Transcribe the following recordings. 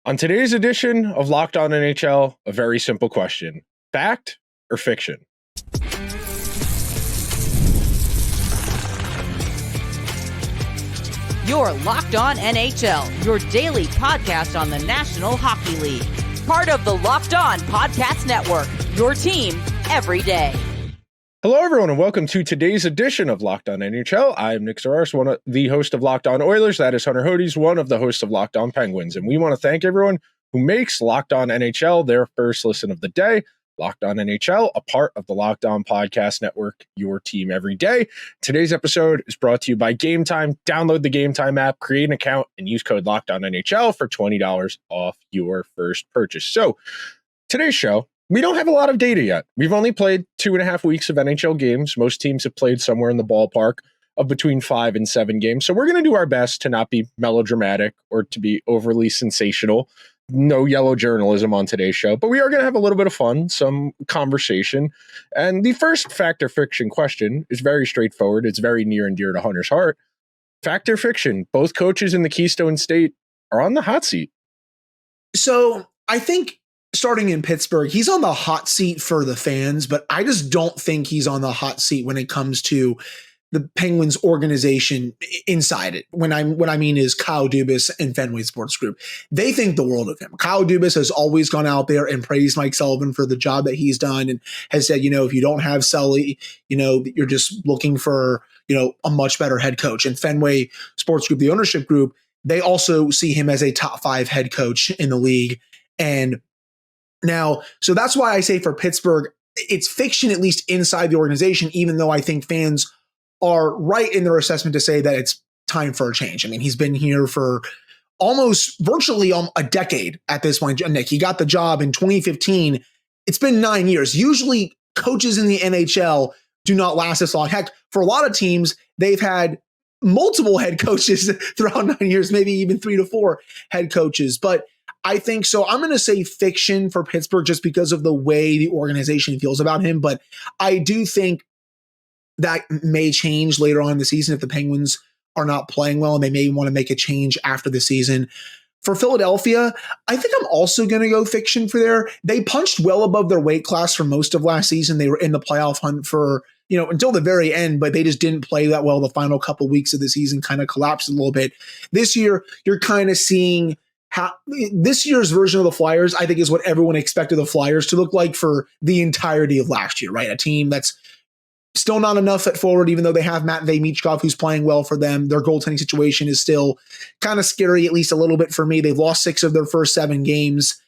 On today's edition of Locked On NHL, a very simple question. Fact or fiction? You're Locked On NHL, your daily podcast on the National Hockey League. Part of the Locked On Podcast Network, your team every day. Hello, everyone, and welcome to today's edition of Locked On NHL. I'm Nick Zararis, the host of Locked On Oilers. That is Hunter Hodies, one of the hosts of Locked On Penguins. And we want to thank everyone who makes Locked On NHL their first listen of the day. Locked On NHL, a part of the Locked On Podcast Network, your team every day. Today's episode is brought to you by Gametime. Download the Gametime app, create an account, and use code Locked On NHL for $20 off your first purchase. So, today's show, we don't have a lot of data yet. We've only played 2.5 weeks of NHL games. Most teams have played somewhere in the ballpark of between 5 and 7 games. So we're going to do our best to not be melodramatic or to be overly sensational. No yellow journalism on today's show, but we are going to have a little bit of fun, some conversation. And the first fact or fiction question is very straightforward. It's very near and dear to Hunter's heart. Fact or fiction, both coaches in the Keystone State are on the hot seat. So I think starting in Pittsburgh, he's on the hot seat for the fans, but I just don't think he's on the hot seat when it comes to the Penguins organization inside it. What I mean is Kyle Dubas and Fenway Sports Group. They think the world of him. Kyle Dubas has always gone out there and praised Mike Sullivan for the job that he's done and has said, if you don't have Sully, you're just looking for, a much better head coach. And Fenway Sports Group, the ownership group, they also see him as a top 5 head coach in the league. And now, so that's why I say for Pittsburgh, it's fiction, at least inside the organization, even though I think fans are right in their assessment to say that it's time for a change. I mean, he's been here for almost virtually a decade at this point. Nick, he got the job in 2015. It's been 9 years. Usually coaches in the NHL do not last this long. Heck, for a lot of teams, they've had multiple head coaches throughout 9 years, maybe even 3 to 4 head coaches. But I think so. I'm going to say fiction for Pittsburgh just because of the way the organization feels about him. But I do think that may change later on in the season if the Penguins are not playing well and they may want to make a change after the season. For Philadelphia, I think I'm also going to go fiction for there. They punched well above their weight class for most of last season. They were in the playoff hunt for, until the very end, but they just didn't play that well. The final couple weeks of the season kind of collapsed a little bit. This year, you're kind of seeing how this year's version of the Flyers, I think, is what everyone expected the Flyers to look like for the entirety of last year, right? A team that's still not enough at forward, even though they have Matvei Michkov, who's playing well for them. Their goaltending situation is still kind of scary, at least a little bit for me. They've lost 6 of their first 7 games.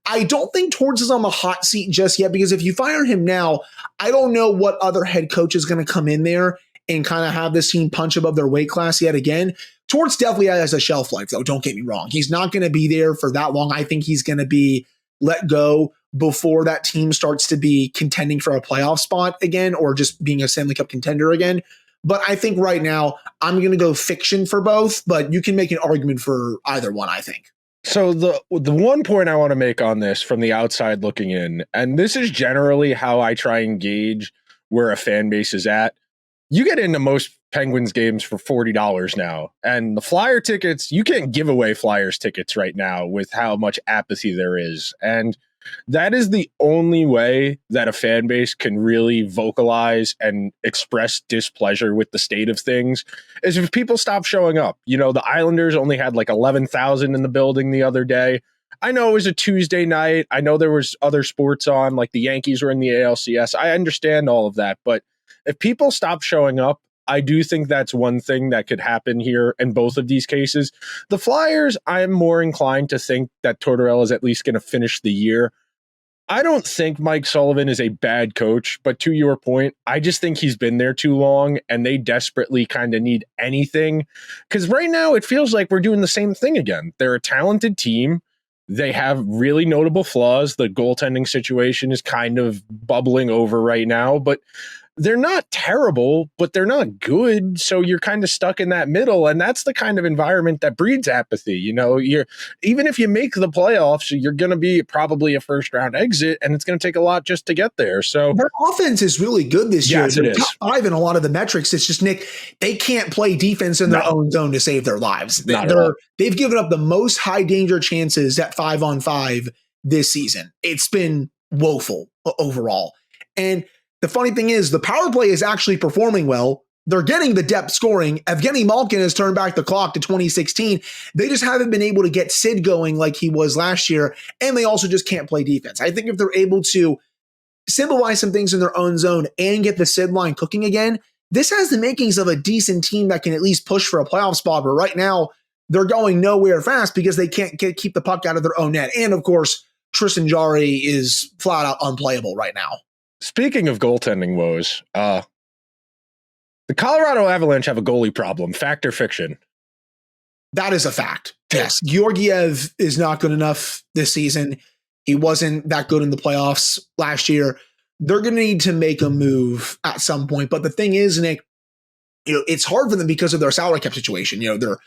I don't think Torts is on the hot seat just yet, because if you fire him now, I don't know what other head coach is going to come in there and kind of have this team punch above their weight class yet again. Torts definitely has a shelf life, though. Don't get me wrong. He's not going to be there for that long. I think he's going to be let go before that team starts to be contending for a playoff spot again, or just being a Stanley Cup contender again. But I think right now I'm going to go fiction for both, but you can make an argument for either one, I think. So the one point I want to make on this from the outside looking in, and this is generally how I try and gauge where a fan base is at. You get into most Penguins games for $40 now, and the Flyer tickets, you can't give away Flyers tickets right now with how much apathy there is. And that is the only way that a fan base can really vocalize and express displeasure with the state of things is if people stop showing up. The Islanders only had like 11,000 in the building the other day. I know it was a Tuesday night. I know there was other sports on, like the Yankees were in the ALCS. I understand all of that, but if people stop showing up, I do think that's one thing that could happen here in both of these cases. The Flyers, I'm more inclined to think that Tortorella is at least going to finish the year. I don't think Mike Sullivan is a bad coach, but to your point, I just think he's been there too long and they desperately kind of need anything. Because right now it feels like we're doing the same thing again. They're a talented team. They have really notable flaws. The goaltending situation is kind of bubbling over right now, but they're not terrible, but they're not good. So you're kind of stuck in that middle. And that's the kind of environment that breeds apathy. You're even if you make the playoffs, you're going to be probably a first round exit, and it's going to take a lot just to get there. So their offense is really good this year. Yes, it They're is. top 5 in a lot of the metrics. It's just, Nick, they can't play defense in their own zone to save their lives. Not at all. They've given up the most high danger chances at 5-on-5 this season. It's been woeful overall. And the funny thing is, the power play is actually performing well. They're getting the depth scoring. Evgeny Malkin has turned back the clock to 2016. They just haven't been able to get Sid going like he was last year, and they also just can't play defense. I think if they're able to simplify some things in their own zone and get the Sid line cooking again, this has the makings of a decent team that can at least push for a playoff spot. But right now, they're going nowhere fast because they can't keep the puck out of their own net. And of course, Tristan Jarry is flat out unplayable right now. Speaking of goaltending woes, the Colorado Avalanche have a goalie problem. Fact or fiction? That is a fact. Yes. Georgiev is not good enough this season. He wasn't that good in the playoffs last year. They're going to need to make a move at some point. But the thing is, Nick, it's hard for them because of their salary cap situation. They're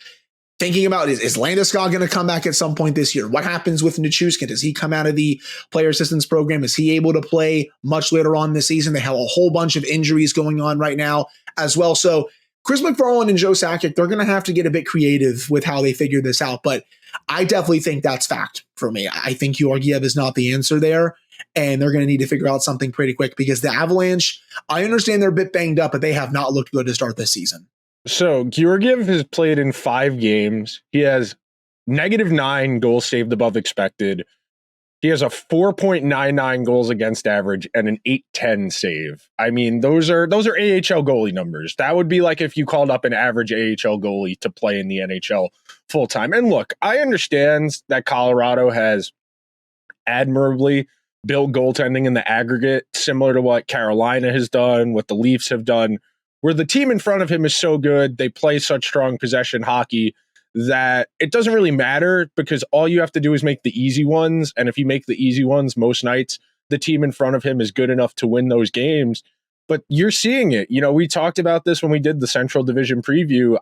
thinking about, is Landeskog going to come back at some point this year? What happens with Nichushkin? Does he come out of the player assistance program? Is he able to play much later on this season? They have a whole bunch of injuries going on right now as well. So Chris McFarland and Joe Sakic, they're going to have to get a bit creative with how they figure this out. But I definitely think that's fact for me. I think Georgiev is not the answer there. And they're going to need to figure out something pretty quick because the Avalanche, I understand they're a bit banged up, but they have not looked good to start this season. So Georgiev has played in 5 games. He has -9 goals saved above expected. He has a 4.99 goals against average and an 8.10 save. I mean, those are AHL goalie numbers. That would be like if you called up an average AHL goalie to play in the NHL full time. And look, I understand that Colorado has admirably built goaltending in the aggregate, similar to what Carolina has done, what the Leafs have done, where the team in front of him is so good, they play such strong possession hockey that it doesn't really matter because all you have to do is make the easy ones. And if you make the easy ones, most nights, the team in front of him is good enough to win those games. But you're seeing it. We talked about this when we did the Central Division preview.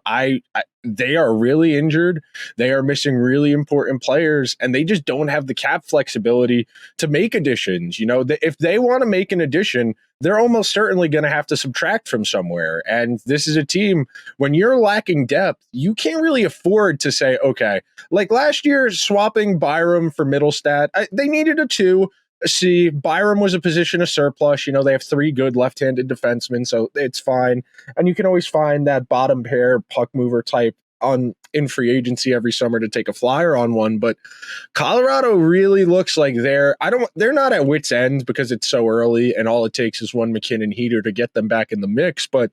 They are really injured. They are missing really important players, and they just don't have the cap flexibility to make additions. If they want to make an addition, they're almost certainly going to have to subtract from somewhere. And this is a team, when you're lacking depth, you can't really afford to say, okay, like last year, swapping Byram for Middlestat, they needed a 2. See, Byram was a position of surplus. They have 3 good left-handed defensemen, so it's fine. And you can always find that bottom pair puck mover type in free agency every summer to take a flyer on one. But Colorado really looks like they're not at wit's end because it's so early and all it takes is one McKinnon heater to get them back in the mix. But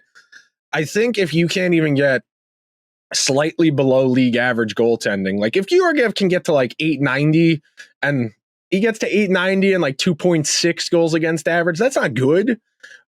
I think if you can't even get slightly below league average goaltending, like if Georgiev can get to like 890 and he gets to 890 and like 2.6 goals against average, that's not good,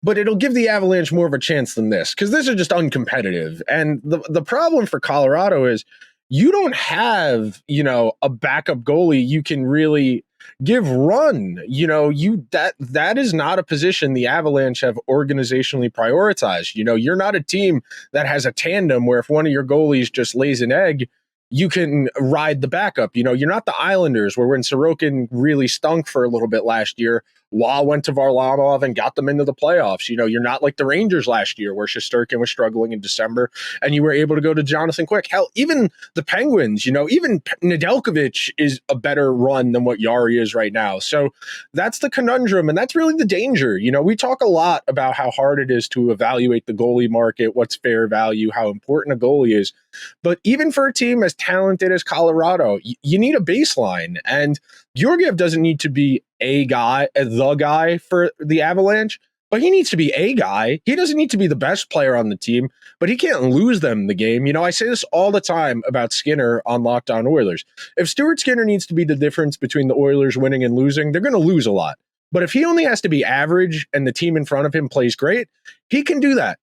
but it'll give the Avalanche more of a chance than this because this is just uncompetitive. And the problem for Colorado is you don't have, a backup goalie you can really give run. That is not a position the Avalanche have organizationally prioritized. You're not a team that has a tandem where if one of your goalies just lays an egg, you can ride the backup. You're not the Islanders where when Sorokin really stunk for a little bit last year, Law went to Varlamov and got them into the playoffs. You're not like the Rangers last year where Shesterkin was struggling in December and you were able to go to Jonathan Quick. Hell, even the Penguins, even Nedeljkovic is a better run than what Yari is right now. So that's the conundrum and that's really the danger. We talk a lot about how hard it is to evaluate the goalie market, what's fair value, how important a goalie is. But even for a team as talented as Colorado, you need a baseline. And Georgiev doesn't need to be the guy for the Avalanche, but he needs to be a guy. He doesn't need to be the best player on the team, but he can't lose them the game. I say this all the time about Skinner on Locked On Oilers. If Stuart Skinner needs to be the difference between the Oilers winning and losing, they're going to lose a lot. But if he only has to be average and the team in front of him plays great, he can do that.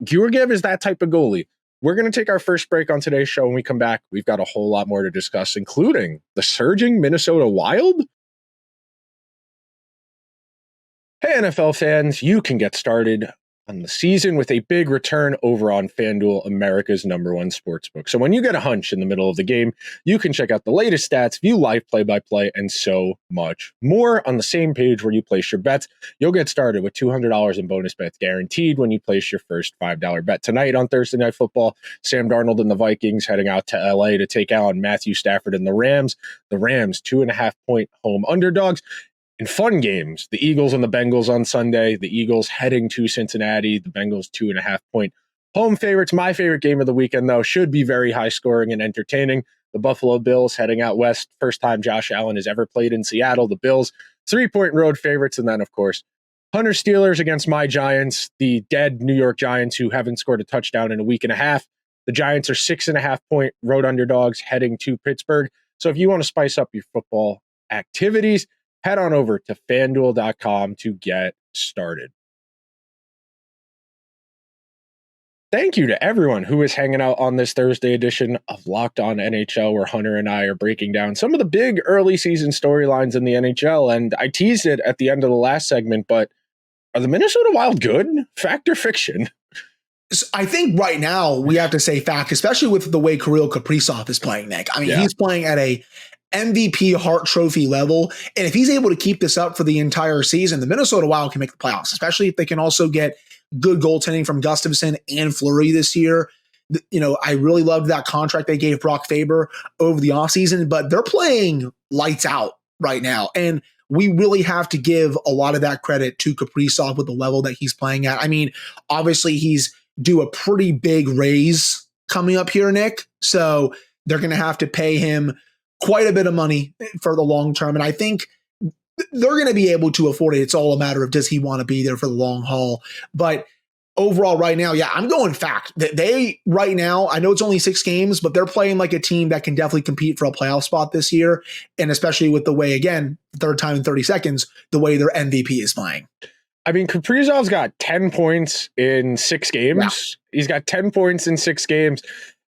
Georgiev is that type of goalie. We're going to take our first break on today's show. When we come back, we've got a whole lot more to discuss, including the surging Minnesota Wild. Hey, NFL fans, you can get started on the season with a big return over on FanDuel, America's #1 sportsbook. So when you get a hunch in the middle of the game, you can check out the latest stats, view live play-by-play, and so much more on the same page where you place your bets. You'll get started with $200 in bonus bets guaranteed when you place your first $5 bet. Tonight on Thursday Night Football, Sam Darnold and the Vikings heading out to LA to take on Matthew Stafford and the Rams. The Rams, 2.5-point home underdogs. In fun games, the Eagles and the Bengals on Sunday. The Eagles heading to Cincinnati. The Bengals 2.5-point home favorites. My favorite game of the weekend, though, should be very high scoring and entertaining. The Buffalo Bills heading out west. First time Josh Allen has ever played in Seattle. The Bills, 3-point road favorites. And then, of course, Hunter Steelers against my Giants, the dead New York Giants who haven't scored a touchdown in a week and a half. The Giants are 6.5-point road underdogs heading to Pittsburgh. So if you want to spice up your football activities, head on over to FanDuel.com to get started. Thank you to everyone who is hanging out on this Thursday edition of Locked On NHL, where Hunter and I are breaking down some of the big early season storylines in the NHL. And I teased it at the end of the last segment, but are the Minnesota Wild good? Fact or fiction? I think right now we have to say fact, especially with the way Kirill Kaprizov is playing, Nick. I mean, he's playing at a MVP Hart Trophy level. And if he's able to keep this up for the entire season, the Minnesota Wild can make the playoffs, especially if they can also get good goaltending from Gustafsson and Fleury this year. You know, I really loved that contract they gave Brock Faber over the offseason, but they're playing lights out right now. And we really have to give a lot of that credit to Kaprizov with the level that he's playing at. I mean, obviously he's due a pretty big raise coming up here, Nick. So they're going to have to pay him quite a bit of money for the long term. And I think they're going to be able to afford it. It's all a matter of, does he want to be there for the long haul? But overall right now, I'm going fact. They right now, I know it's only 6 games, but they're playing like a team that can definitely compete for a playoff spot this year. And especially with the way, again, third time in 30 seconds, the way their MVP is playing. I mean, Kaprizov's got 10 points in 6 games. Yeah. He's got 10 points in 6 games.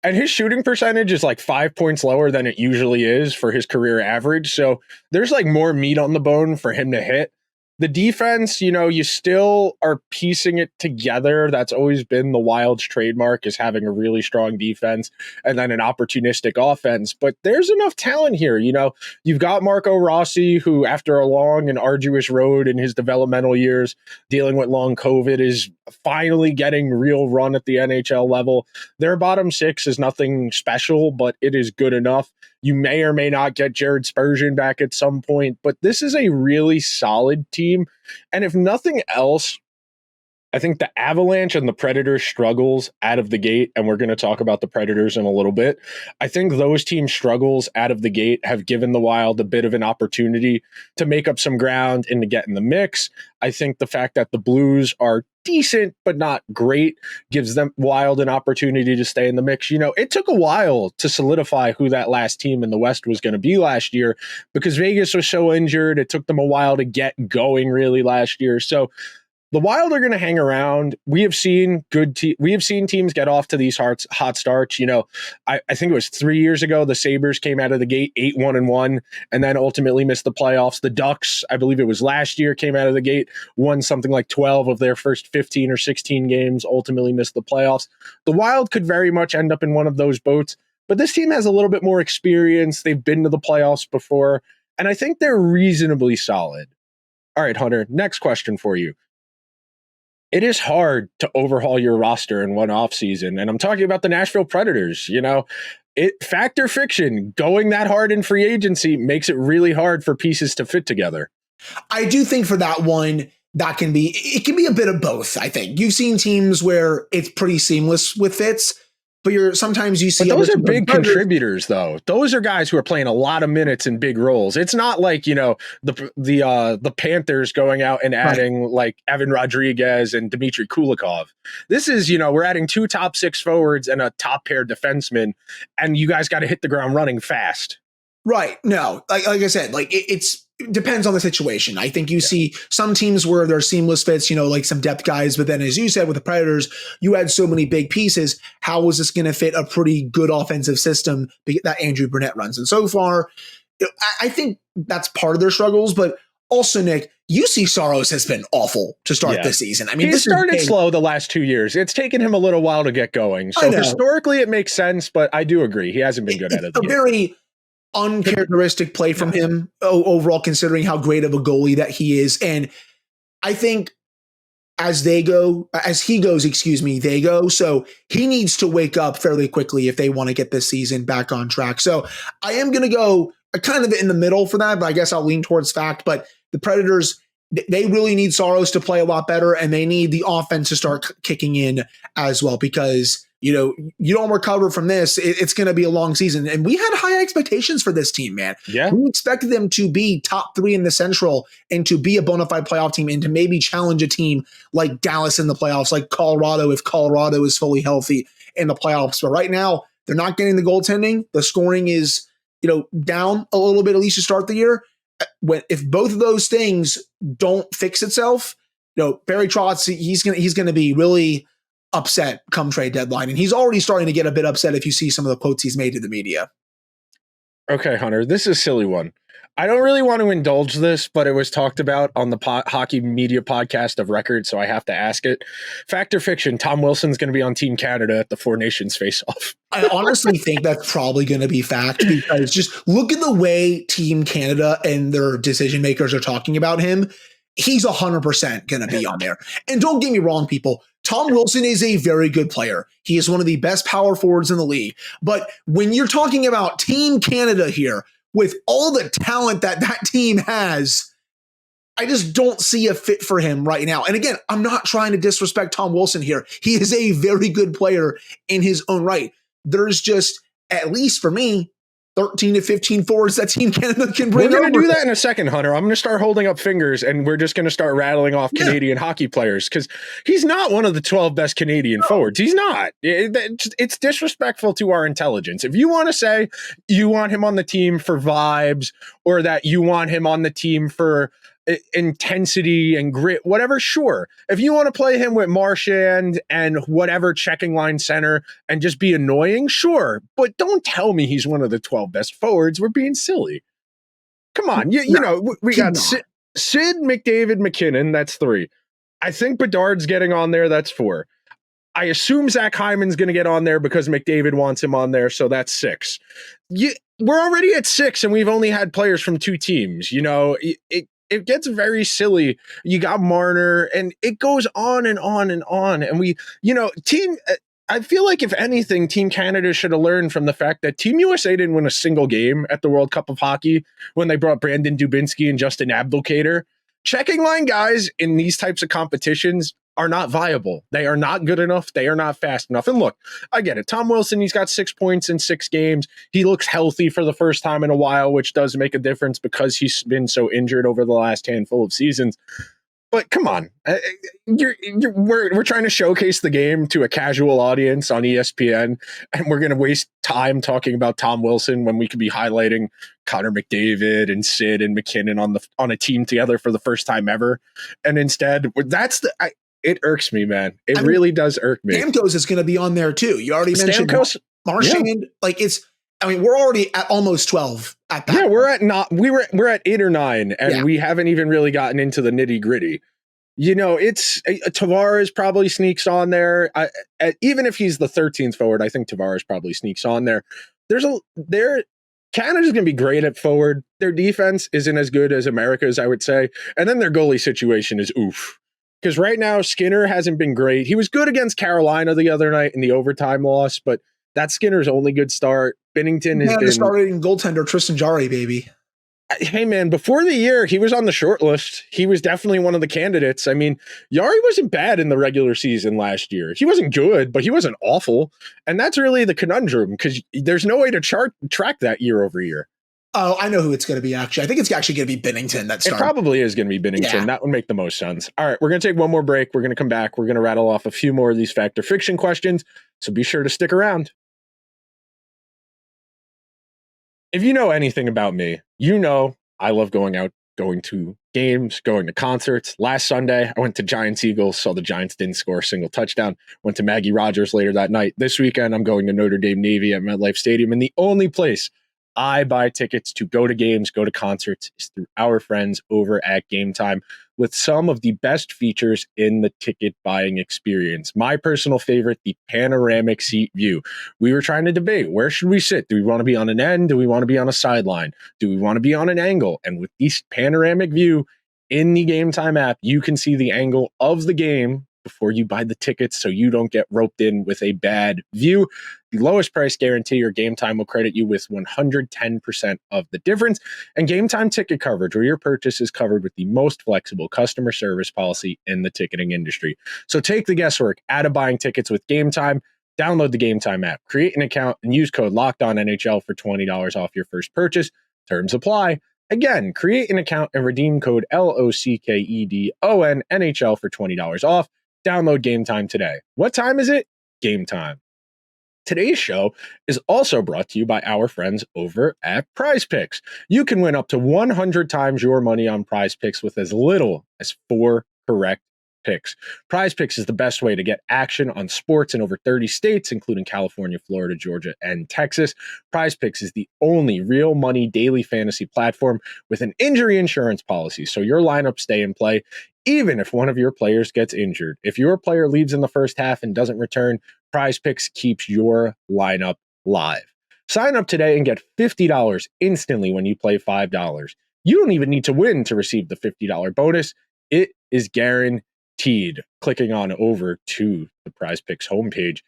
And his shooting percentage is like 5 points lower than it usually is for his career average. So there's like more meat on the bone for him to hit. The defense, you know, you still are piecing it together. That's always been the Wild's trademark, is having a really strong defense and then an opportunistic offense. But there's enough talent here. You know, you've got Marco Rossi, who after a long and arduous road in his developmental years, dealing with long COVID, is finally getting real run at the NHL level. Their bottom 6 is nothing special, but it is good enough. You may or may not get Jared Spurgeon back at some point, but this is a really solid team. And if nothing else, I think the Avalanche and the Predators struggles out of the gate, and we're going to talk about the Predators in a little bit. I think those team struggles out of the gate have given the Wild a bit of an opportunity to make up some ground and to get in the mix. I think the fact that the Blues are decent but not great gives them Wild an opportunity to stay in the mix. You know, it took a while to solidify who that last team in the West was going to be last year because Vegas was so injured. It took them a while to get going really last year. So the Wild are going to hang around. We have seen teams get off to these hot starts. You know, I think it was 3 years ago, the Sabres came out of the gate 8-1-1 and then ultimately missed the playoffs. The Ducks, I believe it was last year, came out of the gate, won something like 12 of their first 15 or 16 games, ultimately missed the playoffs. The Wild could very much end up in one of those boats, but this team has a little bit more experience. They've been to the playoffs before, and I think they're reasonably solid. All right, Hunter, next question for you. It is hard to overhaul your roster in one offseason, and I'm talking about the Nashville Predators. You know, fact or fiction, going that hard in free agency makes it really hard for pieces to fit together. I do think for that one, it can be a bit of both. I think you've seen teams where it's pretty seamless with fits, but sometimes you see those are big contributors, though. Those are guys who are playing a lot of minutes in big roles. It's not like, you know, the Panthers going out and adding like Evan Rodriguez and Dmitry Kulikov. This is, you know, we're adding 2 top 6 forwards and a top pair defenseman, and you guys got to hit the ground running fast. Right. No, like I said, like it depends on the situation. I think you see some teams where they're seamless fits, you know, like some depth guys. But then, as you said, with the Predators, you had so many big pieces. How is this going to fit a pretty good offensive system that Andrew Burnett runs? And so far, I think that's part of their struggles. But Also, Nick, UC Saros has been awful to start this season. I mean, he started slow the last 2 years. It's taken him a little while to get going. So historically, it makes sense, but I do agree. He hasn't been good at it. A very uncharacteristic play from him overall, considering how great of a goalie that he is. And I think as he goes, they go. So he needs to wake up fairly quickly if they want to get this season back on track. So I am going to go kind of in the middle for that, but I guess I'll lean towards fact. But the Predators, they really need Saros to play a lot better, and they need the offense to start kicking in as well, because you don't recover from this. It's going to be a long season. And we had high expectations for this team, man. Yeah. We expected them to be top 3 in the Central and to be a bona fide playoff team and to maybe challenge a team like Dallas in the playoffs, like Colorado, if Colorado is fully healthy in the playoffs. But right now, they're not getting the goaltending. The scoring is, down a little bit, at least to start the year. If both of those things don't fix itself, Barry Trotz, he's going to be really upset come trade deadline. And he's already starting to get a bit upset if you see some of the quotes he's made to the media. Okay, Hunter, this is a silly one. I don't really want to indulge this, but it was talked about on the hockey media podcast of record, so I have to ask it. Fact or fiction, Tom Wilson's going to be on Team Canada at the Four Nations face-off. I honestly think that's probably going to be fact, because just look at the way Team Canada and their decision makers are talking about him. He's 100% going to be on there. And don't get me wrong, people. Tom Wilson is a very good player. He is one of the best power forwards in the league. But when you're talking about Team Canada here, with all the talent that team has, I just don't see a fit for him right now. And again, I'm not trying to disrespect Tom Wilson here. He is a very good player in his own right. There's just, at least for me, 13 to 15 forwards that Team Canada can bring. We're going to do that in a second, Hunter. I'm going to start holding up fingers, and we're just going to start rattling off Canadian hockey players, because he's not one of the 12 best Canadian forwards. He's not. It's disrespectful to our intelligence. If you want to say you want him on the team for vibes, or that you want him on the team for intensity and grit, whatever, sure. If you want to play him with Marchand and whatever checking line center and just be annoying, sure. But don't tell me he's one of the 12 best forwards. We're being silly. Come on. We got Sid, McDavid, McKinnon. That's 3. I think Bedard's getting on there. That's 4. I assume Zach Hyman's going to get on there because McDavid wants him on there. So that's 6. We're already at 6, and we've only had players from 2 teams. It gets very silly. You got Marner, and it goes on and on and on. And I feel like if anything, Team Canada should have learned from the fact that Team USA didn't win a single game at the World Cup of Hockey when they brought Brandon Dubinsky and Justin Abdelkader. Checking line guys in these types of competitions are not viable. They are not good enough. They are not fast enough. And look, I get it. Tom Wilson, he's got 6 points in 6 games. He looks healthy for the first time in a while, which does make a difference because he's been so injured over the last handful of seasons. But come on, we're trying to showcase the game to a casual audience on ESPN, and we're going to waste time talking about Tom Wilson when we could be highlighting Connor McDavid and Sid and McKinnon on a team together for the first time ever. And instead, it irks me, man. It really does irk me. Stamkos is going to be on there too. You already mentioned Marchand. Yeah. We're already at almost 12 at that. Yeah, we're at 8 or 9, and we haven't even really gotten into the nitty gritty. It's Tavares probably sneaks on there. Even if he's the 13th forward, I think Tavares probably sneaks on there. Canada's going to be great at forward. Their defense isn't as good as America's, I would say. And then their goalie situation is oof. Because right now, Skinner hasn't been great. He was good against Carolina the other night in the overtime loss, but that's Skinner's only good start. Binnington has been starting goaltender Tristan Jarry, baby. Hey, man, before the year, he was on the short list. He was definitely one of the candidates. I mean, Jarry wasn't bad in the regular season last year. He wasn't good, but he wasn't awful. And that's really the conundrum, because there's no way to track that year over year. Oh, I know who it's going to be, actually. I think it's actually going to be Binnington. It probably is going to be Binnington. Yeah. That would make the most sense. All right, we're going to take one more break. We're going to come back. We're going to rattle off a few more of these fact or fiction questions, so be sure to stick around. If you know anything about me, you know I love going out, going to games, going to concerts. Last Sunday, I went to Giants-Eagles, saw the Giants didn't score a single touchdown. Went to Maggie Rogers later that night. This weekend, I'm going to Notre Dame Navy at MetLife Stadium, and the only place I buy tickets to go to games, go to concerts is through our friends over at Gametime with some of the best features in the ticket buying experience. My personal favorite, the panoramic seat view. We were trying to debate, where should we sit? Do we want to be on an end? Do we want to be on a sideline? Do we want to be on an angle? And with this panoramic view in the Gametime app, you can see the angle of the game before you buy the tickets so you don't get roped in with a bad view. The lowest price guarantee or Gametime will credit you with 110% of the difference. And Gametime ticket coverage, where your purchase is covered with the most flexible customer service policy in the ticketing industry. So take the guesswork out of buying tickets with Gametime. Download the Gametime app, create an account, and use code LOCKEDONNHL for $20 off your first purchase. Terms apply. Again, create an account and redeem code LOCKEDONNHL for $20 off. Download Gametime today. What time is it? Game time. Today's show is also brought to you by our friends over at PrizePicks. You can win up to 100 times your money on PrizePicks with as little as 4 correct picks. PrizePicks is the best way to get action on sports in over 30 states, including California, Florida, Georgia, and Texas. PrizePicks is the only real money daily fantasy platform with an injury insurance policy, so your lineups stay in play even if one of your players gets injured. If your player leaves in the first half and doesn't return, PrizePicks keeps your lineup live. Sign up today and get $50 instantly when you play $5. You don't even need to win to receive the $50 bonus. It is guaranteed. Clicking on over to the PrizePicks homepage.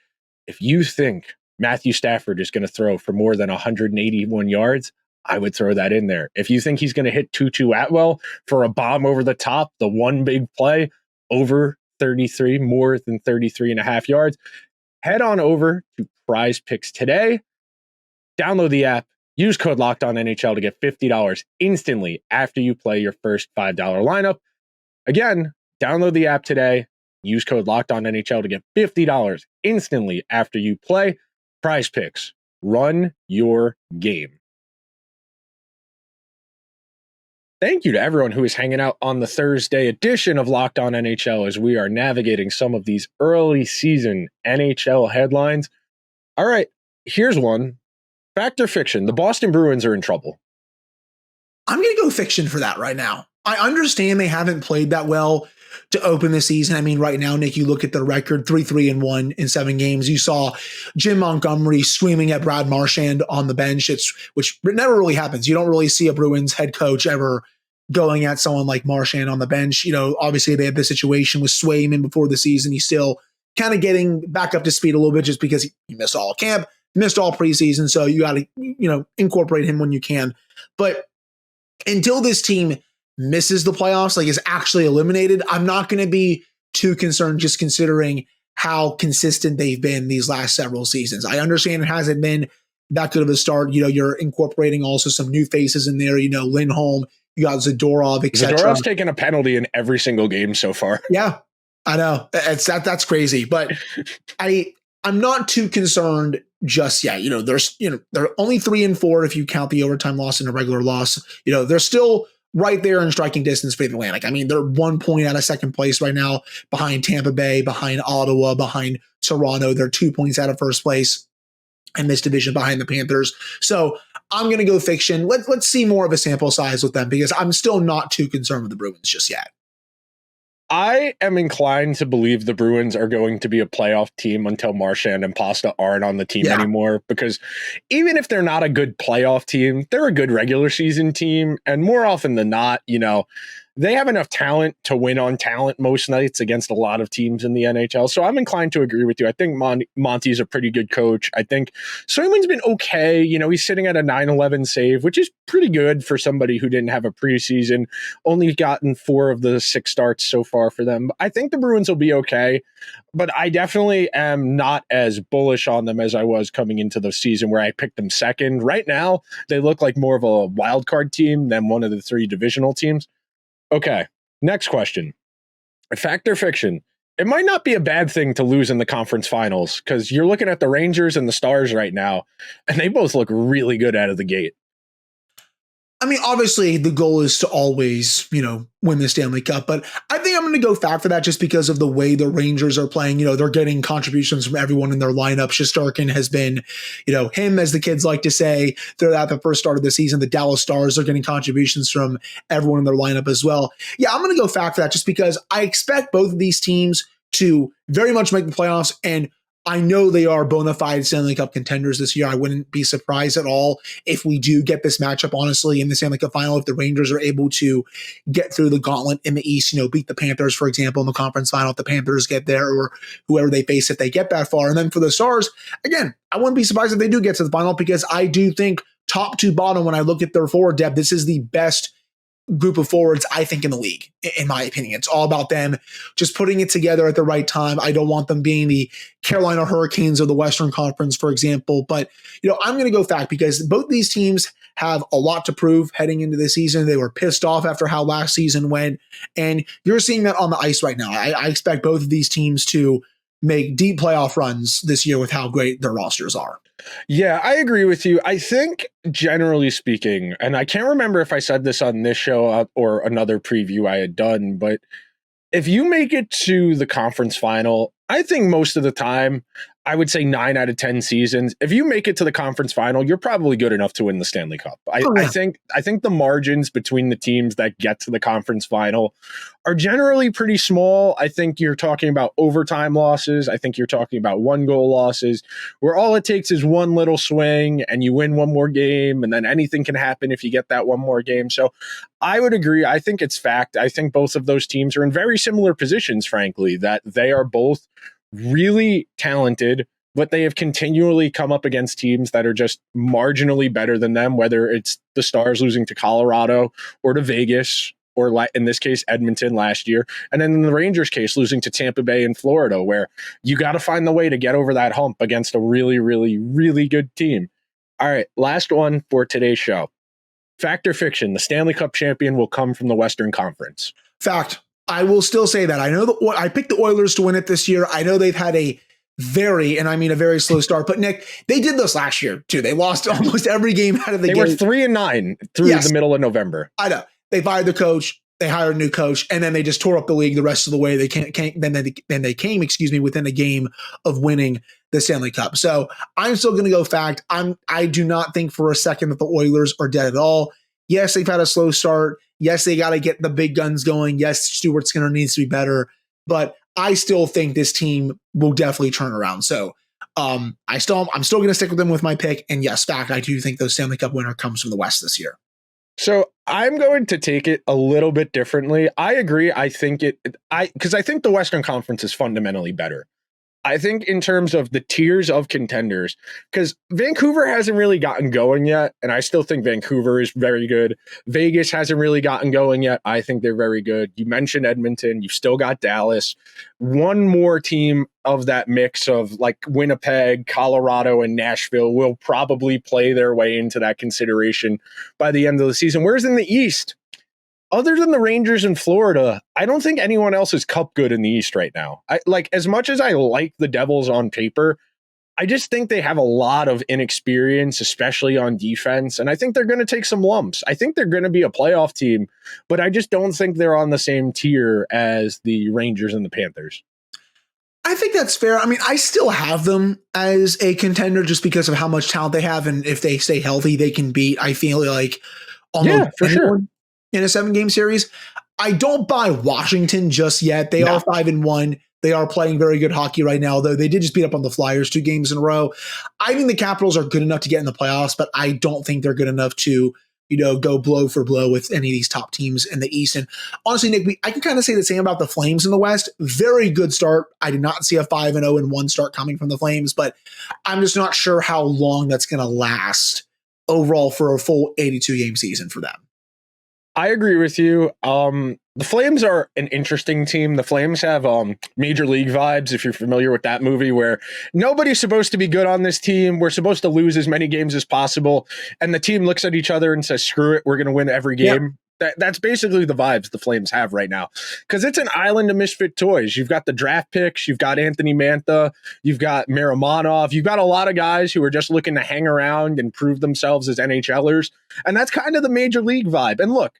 If you think Matthew Stafford is going to throw for more than 181 yards, I would throw that in there. If you think he's going to hit Tutu Atwell for a bomb over the top, the one big play over 33, more than 33 and a half yards, head on over to PrizePicks today. Download the app. Use code LOCKEDONNHL to get $50 instantly after you play your first $5 lineup. Again, download the app today. Use code LOCKEDONNHL to get $50 instantly after you play. PrizePicks. Run your game. Thank you to everyone who is hanging out on the Thursday edition of Locked On NHL as we are navigating some of these early season NHL headlines. All right, here's one. Fact or fiction? The Boston Bruins are in trouble. I'm going to go fiction for that right now. I understand they haven't played that well to open the season. I mean, right now, Nick, you look at the record, 3-3-1 in 7 games. You saw Jim Montgomery screaming at Brad Marchand on the bench, which never really happens. You don't really see a Bruins head coach ever going at someone like Marchand on the bench. You know, obviously they had the situation with Swayman before the season. He's still kind of getting back up to speed a little bit just because he missed all camp, missed all preseason. So you got to, incorporate him when you can. But until this team misses the playoffs, like is actually eliminated, I'm not going to be too concerned just considering how consistent they've been these last several seasons. I understand it hasn't been that good of a start. You're incorporating also some new faces in there, Lindholm, you got Zadorov, etc. Zadorov's taken a penalty in every single game so far. Yeah, I know. That's crazy. But I'm not too concerned just yet. They're only 3-4 if you count the overtime loss and a regular loss. They're still right there in striking distance for the Atlantic. I mean, they're 1 point out of second place right now, behind Tampa Bay, behind Ottawa, behind Toronto. They're 2 points out of first place in this division behind the Panthers. So I'm going to go fiction. Let's see more of a sample size with them because I'm still not too concerned with the Bruins just yet. I am inclined to believe the Bruins are going to be a playoff team until Marchand and Pasta aren't on the team anymore, because even if they're not a good playoff team, they're a good regular season team. And more often than not, they have enough talent to win on talent most nights against a lot of teams in the NHL. So I'm inclined to agree with you. I think Monty's a pretty good coach. I think Swayman's been okay. He's sitting at a 9-11 save, which is pretty good for somebody who didn't have a preseason, only gotten 4 of the 6 starts so far for them. I think the Bruins will be okay, but I definitely am not as bullish on them as I was coming into the season where I picked them second. Right now, they look like more of a wild card team than one of the 3 divisional teams. Okay, next question. Fact or fiction? It might not be a bad thing to lose in the conference finals because you're looking at the Rangers and the Stars right now, and they both look really good out of the gate. I mean, obviously the goal is to always, win the Stanley Cup, but I think I'm going to go fact for that just because of the way the Rangers are playing. They're getting contributions from everyone in their lineup. Shesterkin has been, him, as the kids like to say, throughout the first start of the season. The Dallas Stars are getting contributions from everyone in their lineup as well. Yeah, I'm going to go fact for that just because I expect both of these teams to very much make the playoffs, and I know they are bona fide Stanley Cup contenders this year. I wouldn't be surprised at all if we do get this matchup, honestly, in the Stanley Cup final, if the Rangers are able to get through the gauntlet in the East, beat the Panthers, for example, in the conference final, if the Panthers get there, or whoever they face if they get that far. And then for the Stars, again, I wouldn't be surprised if they do get to the final, because I do think top to bottom, when I look at their forward depth, this is the best group of forwards, I think, in the league, in my opinion. It's all about them just putting it together at the right time. I don't want them being the Carolina Hurricanes of the Western Conference, for example. But, I'm going to go fact, because both these teams have a lot to prove heading into the season. They were pissed off after how last season went, and you're seeing that on the ice right now. I expect both of these teams to make deep playoff runs this year with how great their rosters are. Yeah, I agree with you. I think, generally speaking, and I can't remember if I said this on this show or another preview I had done, but if you make it to the conference final, I think most of the time, I would say 9 out of 10 seasons, if you make it to the conference final, you're probably good enough to win the Stanley Cup. I think the margins between the teams that get to the conference final are generally pretty small. I think you're talking about overtime losses. I think you're talking about 1-goal losses, where all it takes is one little swing and you win one more game, and then anything can happen if you get that one more game. So I would agree. I think it's fact. I think both of those teams are in very similar positions, frankly, that they are both really talented, but they have continually come up against teams that are just marginally better than them, whether it's the Stars losing to Colorado or to Vegas, or in this case, Edmonton last year. And then in the Rangers case, losing to Tampa Bay and Florida, where you got to find the way to get over that hump against a really, really, really good team. All right, last one for today's show. Fact or fiction, the Stanley Cup champion will come from the Western Conference. Fact. I will still say that. I know that I picked the Oilers to win it this year. I know they've had a very slow start, but Nick, they did this last year too. They lost almost every game out of the game. They were 3-9 through the middle of November. I know. They fired the coach, they hired a new coach, and then they just tore up the league the rest of the way. They then they came, within a game of winning the Stanley Cup. So I'm still going to go fact. I do not think for a second that the Oilers are dead at all. Yes, they've had a slow start. Yes, they got to get the big guns going. Yes, Stuart Skinner needs to be better, but I still think this team will definitely turn around. So I'm still going to stick with them with my pick. And yes, fact, I do think the Stanley Cup winner comes from the West this year. So I'm going to take it a little bit differently. I agree. I think because I think the Western Conference is fundamentally better. I think in terms of the tiers of contenders, because Vancouver hasn't really gotten going yet, and I still think Vancouver is very good. Vegas hasn't really gotten going yet. I think they're very good. You mentioned Edmonton. You've still got Dallas. One more team of that mix of like Winnipeg, Colorado, and Nashville will probably play their way into that consideration by the end of the season. Whereas in the East, other than the Rangers in Florida, I don't think anyone else is cup good in the East right now. As much as I like the Devils on paper, I just think they have a lot of inexperience, especially on defense. And I think they're going to take some lumps. I think they're going to be a playoff team, but I just don't think they're on the same tier as the Rangers and the Panthers. I think that's fair. I mean, I still have them as a contender just because of how much talent they have. And if they stay healthy, they can beat, I feel like, almost for sure. In a 7-game series. I don't buy Washington just yet. They are 5-1. They are playing very good hockey right now, though they did just beat up on the Flyers 2 games in a row. I think the Capitals are good enough to get in the playoffs, but I don't think they're good enough to, go blow for blow with any of these top teams in the East. And honestly, Nick, I can kind of say the same about the Flames in the West. Very good start. I did not see a 5-0-1 start coming from the Flames, but I'm just not sure how long that's going to last overall for a full 82-game season for them. I agree with you. The Flames are an interesting team. The Flames have Major League vibes, if you're familiar with that movie, where nobody's supposed to be good on this team. We're supposed to lose as many games as possible. And the team looks at each other and says, screw it, we're going to win every game. That's basically the vibes the Flames have right now, because it's an island of misfit toys. You've got the draft picks, you've got Anthony Mantha, you've got Miramonov, you've got a lot of guys who are just looking to hang around and prove themselves as NHLers, and that's kind of the major league vibe. And look,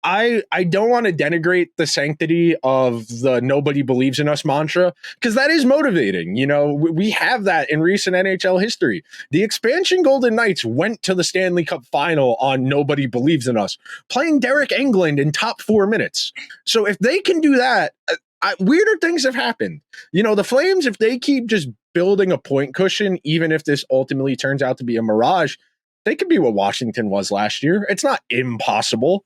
I don't want to denigrate the sanctity of the nobody believes in us mantra, because that is motivating. You know, we have that in recent NHL history. The expansion Golden Knights went to the Stanley Cup final on nobody believes in us, playing Derek Englund in top 4 minutes. So if they can do that, weirder things have happened. You know, the Flames, if they keep just building a point cushion, even if this ultimately turns out to be a mirage, they could be what Washington was last year. It's not impossible.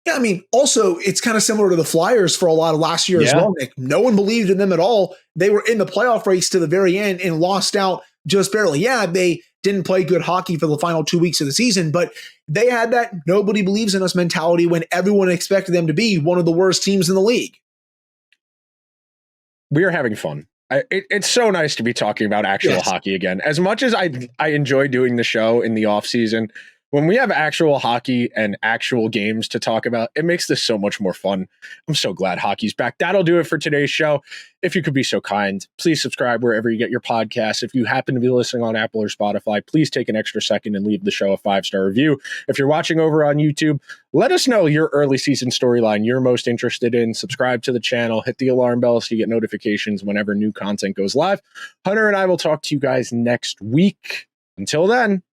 Yeah, I mean, also, it's kind of similar to the Flyers for a lot of last year as well, Nick. No one believed in them at all. They were in the playoff race to the very end and lost out just barely. Yeah, they didn't play good hockey for the final 2 weeks of the season, but they had that nobody believes in us mentality when everyone expected them to be one of the worst teams in the league. We are having fun. It's so nice to be talking about actual hockey again. As much as I enjoy doing the show in the off season, when we have actual hockey and actual games to talk about, it makes this so much more fun. I'm so glad hockey's back. That'll do it for today's show. If you could be so kind, please subscribe wherever you get your podcasts. If you happen to be listening on Apple or Spotify, please take an extra second and leave the show a 5-star review. If you're watching over on YouTube, let us know your early season storyline you're most interested in. Subscribe to the channel, hit the alarm bell so you get notifications whenever new content goes live. Hunter and I will talk to you guys next week. Until then,